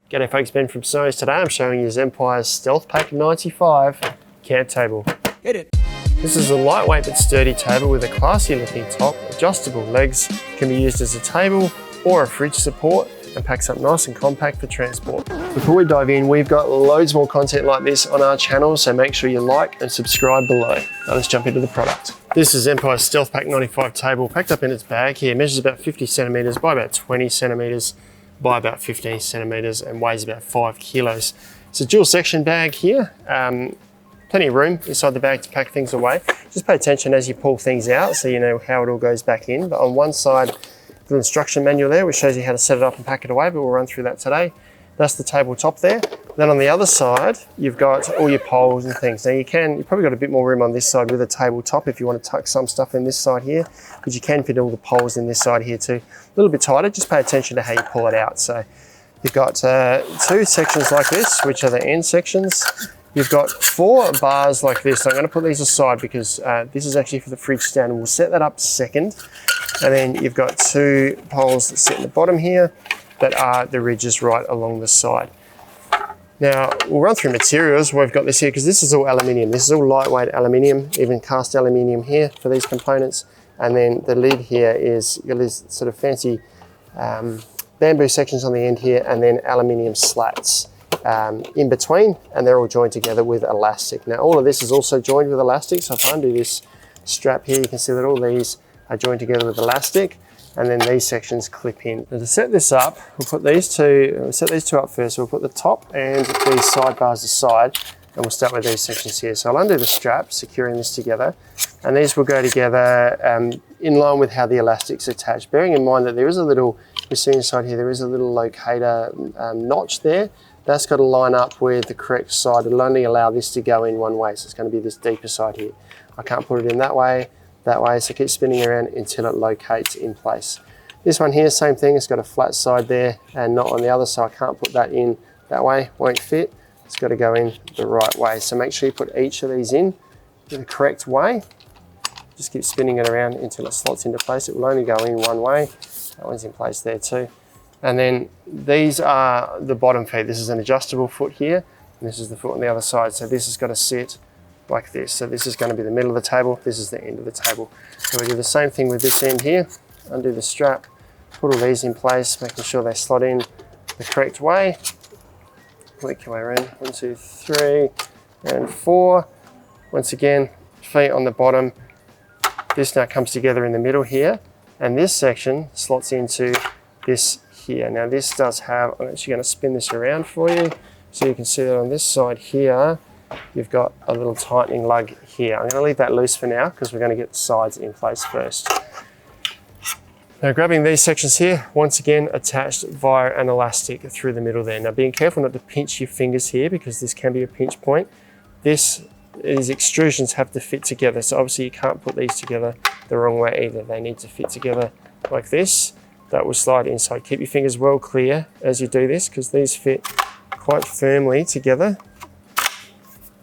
G'day folks, Ben from Snows. Today I'm showing you Zempire's Stealth Pack 95 camp table. Hit it. This is a lightweight but sturdy table with a classy looking top, adjustable legs, can be used as a table or a fridge support, and packs up nice and compact for transport. Before we dive in, we've got loads more content like this on our channel, so make sure you like and subscribe below. Now let's jump into the product. This is Zempire's Stealth Pack 95 table, packed up in its bag here. It measures about 50 centimeters by about 20 centimeters by about 15 centimeters and weighs about 5 kilos. It's a dual section bag here. Plenty of room inside the bag to pack things away. Just pay attention as you pull things out so you know how it all goes back in. But on one side, the instruction manual there, which shows you how to set it up and pack it away, but we'll run through that today. That's the tabletop there. Then on the other side, you've got all your poles and things. Now you've probably got a bit more room on this side with a tabletop if you want to tuck some stuff in this side here, because you can fit all the poles in this side here too. A little bit tighter, just pay attention to how you pull it out. So you've got two sections like this, which are the end sections. You've got 4 bars like this. So I'm going to put these aside because this is actually for the fridge stand. We'll set that up second. And then you've got 2 poles that sit in the bottom here that are the ridges right along the side. Now we'll run through materials. We've got this here because this is all aluminium. This is all lightweight aluminium, even cast aluminium here for these components. And then the lid here is got these sort of fancy bamboo sections on the end here, and then aluminium slats in between, and they're all joined together with elastic. Now all of this is also joined with elastic, so if I undo this strap here, you can see that all these are joined together with elastic, and then these sections clip in. Now to set this up, we'll put these two, set these two up first. So we'll put the top and these side bars aside, and we'll start with these sections here. So I'll undo the strap, securing this together, and these will go together in line with how the elastic's attached. Bearing in mind that there is a little, you see inside here, there is a little locator notch there. That's got to line up with the correct side. It'll only allow this to go in one way, so it's going to be this deeper side here. I can't put it in that way, so keep spinning around until it locates in place. This one here, same thing, it's got a flat side there and not on the other, so I can't put that in that way, won't fit. It's got to go in the right way. So make sure you put each of these in the correct way. Just keep spinning it around until it slots into place. It will only go in one way. That one's in place there too. And then these are the bottom feet. This is an adjustable foot here, and this is the foot on the other side. So this has got to sit like this. So this is going to be the middle of the table. This is the end of the table. So we do the same thing with this end here. Undo the strap, put all these in place, making sure they slot in the correct way. Work your way around. 1, 2, 3, and 4. Once again, feet on the bottom. This now comes together in the middle here, and this section slots into this here. Now this does have, I'm actually going to spin this around for you so you can see that on this side here, you've got a little tightening lug here. I'm going to leave that loose for now because we're going to get the sides in place first. Now grabbing these sections here, once again attached via an elastic through the middle there. Now being careful not to pinch your fingers here because this can be a pinch point. These extrusions have to fit together, so obviously you can't put these together the wrong way either. They need to fit together like this. That will slide inside. Keep your fingers well clear as you do this because these fit quite firmly together.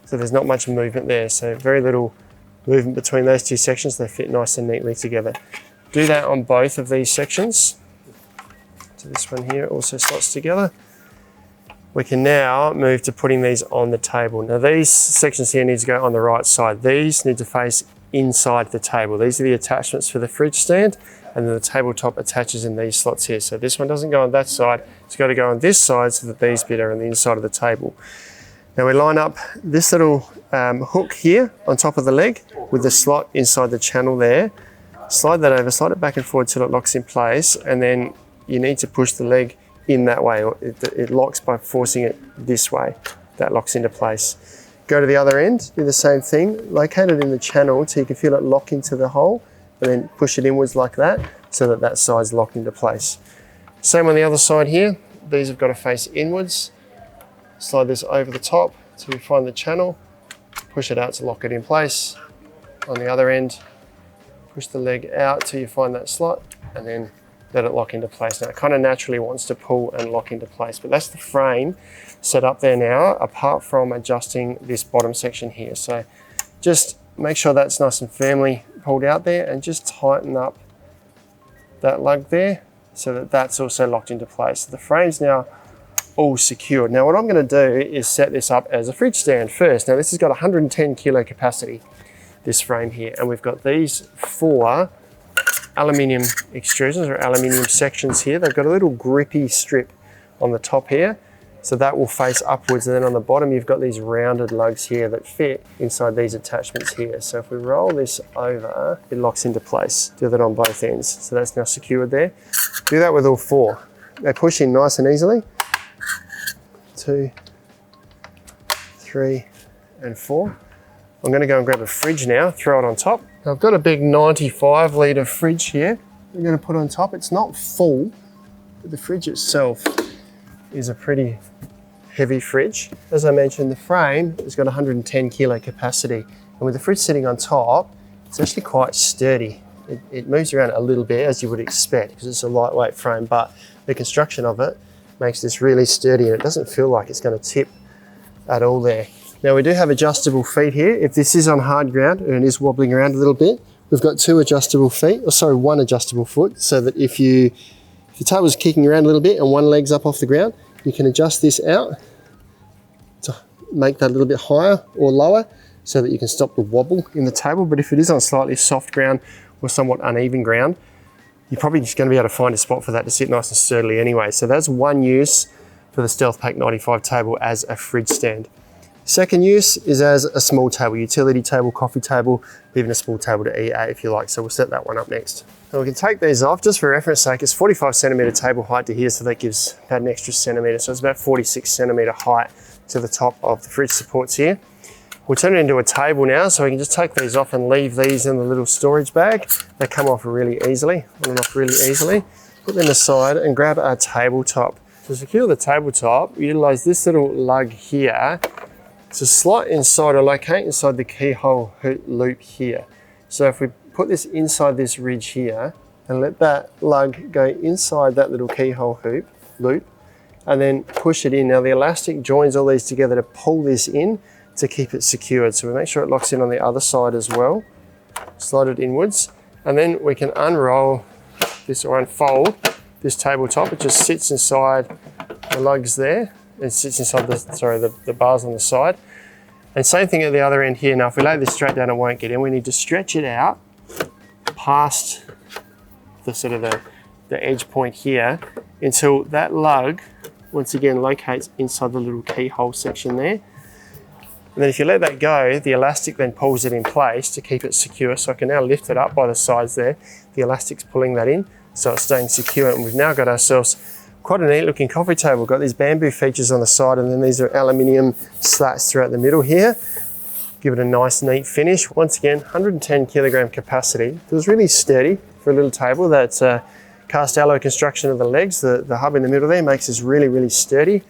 So there's not much movement there. So very little movement between those two sections. They fit nice and neatly together. Do that on both of these sections. So this one here also slots together. We can now move to putting these on the table. Now these sections here need to go on the right side. These need to face inside the table. These are the attachments for the fridge stand, and then the tabletop attaches in these slots here. So this one doesn't go on that side, it's got to go on this side so that these bit are on the inside of the table. Now we line up this little hook here on top of the leg with the slot inside the channel there. Slide that over, slide it back and forward till it locks in place, and then you need to push the leg in that way. It locks by forcing it this way. That locks into place. Go to the other end, do the same thing. Locate it in the channel till you can feel it lock into the hole, and then push it inwards like that so that that side's locked into place. Same on the other side here. These have got to face inwards. Slide this over the top till you find the channel. Push it out to lock it in place. On the other end, push the leg out till you find that slot, and then let it lock into place. Now it kind of naturally wants to pull and lock into place, but that's the frame set up there now, apart from adjusting this bottom section here. So just make sure that's nice and firmly pulled out there, and just tighten up that lug there so that that's also locked into place. So the frame's now all secured. Now what I'm going to do is set this up as a fridge stand first. Now this has got 110 kilo capacity, this frame here, and we've got these 4 aluminium extrusions or aluminium sections here. They've got a little grippy strip on the top here, so that will face upwards, and then on the bottom you've got these rounded lugs here that fit inside these attachments here. So if we roll this over, it locks into place. Do that on both ends. So that's now secured there. Do that with all 4. They push in nice and easily. 2, 3, and 4. I'm going to go and grab a fridge now, throw it on top. Now I've got a big 95 litre fridge here. I'm going to put on top. It's not full, but the fridge itself is a pretty heavy fridge. As I mentioned, the frame has got 110 kilo capacity, and with the fridge sitting on top, it's actually quite sturdy. It moves around a little bit, as you would expect, because it's a lightweight frame, but the construction of it makes this really sturdy, and it doesn't feel like it's going to tip at all there. Now we do have adjustable feet here. If this is on hard ground and it is wobbling around a little bit, we've got 2 adjustable feet, or sorry, 1 adjustable foot, so that if your table's kicking around a little bit and one leg's up off the ground, you can adjust this out to make that a little bit higher or lower so that you can stop the wobble in the table. But if it is on slightly soft ground or somewhat uneven ground, you're probably just going to be able to find a spot for that to sit nice and sturdily anyway. So that's one use for the StealthPack 95 table as a fridge stand. Second use is as a small table, utility table, coffee table, even a small table to eat at if you like. So we'll set that one up next. Now we can take these off just for reference sake. It's 45 centimetre table height to here, so that gives about an extra centimetre. So it's about 46 centimetre height to the top of the fridge supports here. We'll turn it into a table now, so we can just take these off and leave these in the little storage bag. They come off really easily, on and off really easily. Put them aside and grab our tabletop. To secure the tabletop, we utilise this little lug here to slot inside or locate inside the keyhole loop here. So if we put this inside this ridge here and let that lug go inside that little keyhole loop and then push it in. Now the elastic joins all these together to pull this in to keep it secured. So we make sure it locks in on the other side as well. Slide it inwards, and then we can unroll this or unfold this tabletop. It just sits inside the lugs there. It sits inside the bars on the side. And same thing at the other end here. Now if we lay this straight down, it won't get in. We need to stretch it out past the sort of the edge point here until that lug once again locates inside the little keyhole section there. And then if you let that go, the elastic then pulls it in place to keep it secure. So I can now lift it up by the sides there. The elastic's pulling that in, so it's staying secure. And we've now got ourselves quite a neat looking coffee table. We've got these bamboo features on the side, and then these are aluminium slats throughout the middle here. Give it a nice neat finish. Once again, 110 kilogram capacity. It was really sturdy for a little table. That's cast alloy construction of the legs. The hub in the middle there makes this really, really sturdy.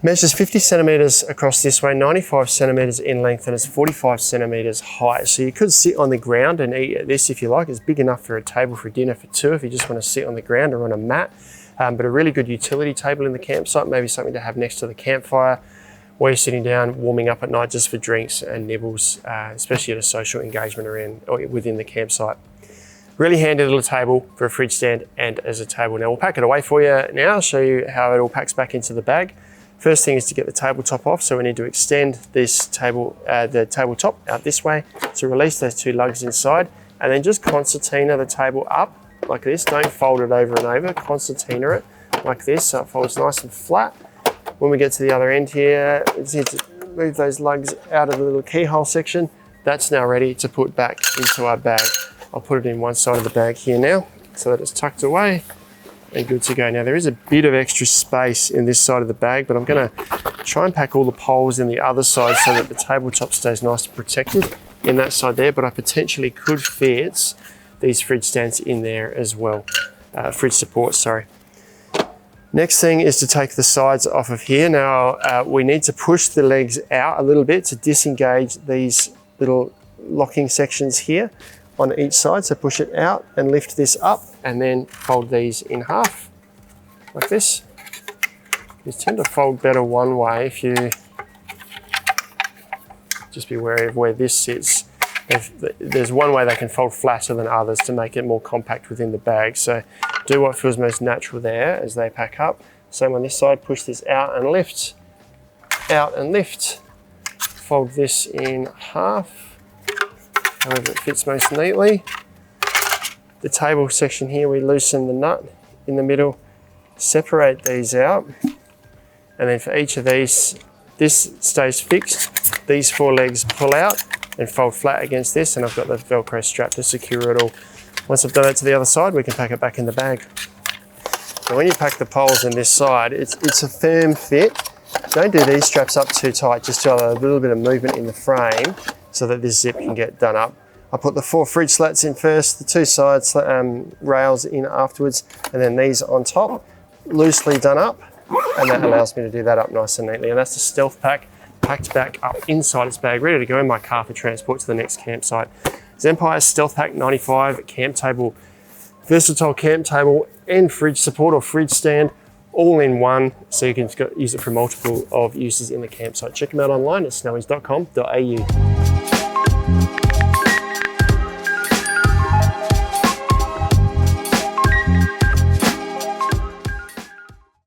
Measures 50 centimeters across this way, 95 centimeters in length, and it's 45 centimeters high. So you could sit on the ground and eat at this if you like. It's big enough for a table for dinner for 2 if you just want to sit on the ground or on a mat. But a really good utility table in the campsite, maybe something to have next to the campfire while you're sitting down, warming up at night just for drinks and nibbles, especially at a social engagement around or within the campsite. Really handy little table for a fridge stand and as a table. Now we'll pack it away for you now, show you how it all packs back into the bag. First thing is to get the tabletop off, so we need to extend this the tabletop out this way to release those 2 lugs inside, and then just concertina the table up like this. Don't fold it over and over, concertina it like this so it folds nice and flat. When we get to the other end here, we just need to move those lugs out of the little keyhole section. That's now ready to put back into our bag. I'll put it in one side of the bag here now so that it's tucked away and good to go. Now there is a bit of extra space in this side of the bag, but I'm going to try and pack all the poles in the other side so that the tabletop stays nice and protected in that side there, but I potentially could fit these fridge stands in there as well. Fridge supports, sorry. Next thing is to take the sides off of here. Now we need to push the legs out a little bit to disengage these little locking sections here on each side. So push it out and lift this up and then fold these in half like this. These tend to fold better one way if you just be wary of where this sits. There's one way they can fold flatter than others to make it more compact within the bag. So do what feels most natural there as they pack up. Same on this side, push this out and lift, fold this in half, however it fits most neatly. The table section here, we loosen the nut in the middle, separate these out, and then for each of these, this stays fixed. These 4 legs pull out and fold flat against this, and I've got the Velcro strap to secure it all. Once I've done that to the other side, we can pack it back in the bag. Now when you pack the poles in this side, it's a firm fit. Don't do these straps up too tight, just to allow a little bit of movement in the frame so that this zip can get done up. I put the 4 fridge slats in first, the 2 side rails in afterwards, and then these on top, loosely done up, and that allows me to do that up nice and neatly. And that's the Stealth Pack packed back up inside its bag, ready to go in my car for transport to the next campsite. Zempire Stealth Pack 95 camp table, versatile camp table and fridge support or fridge stand, all in one, so you can use it for multiple of uses in the campsite. Check them out online at snowings.com.au.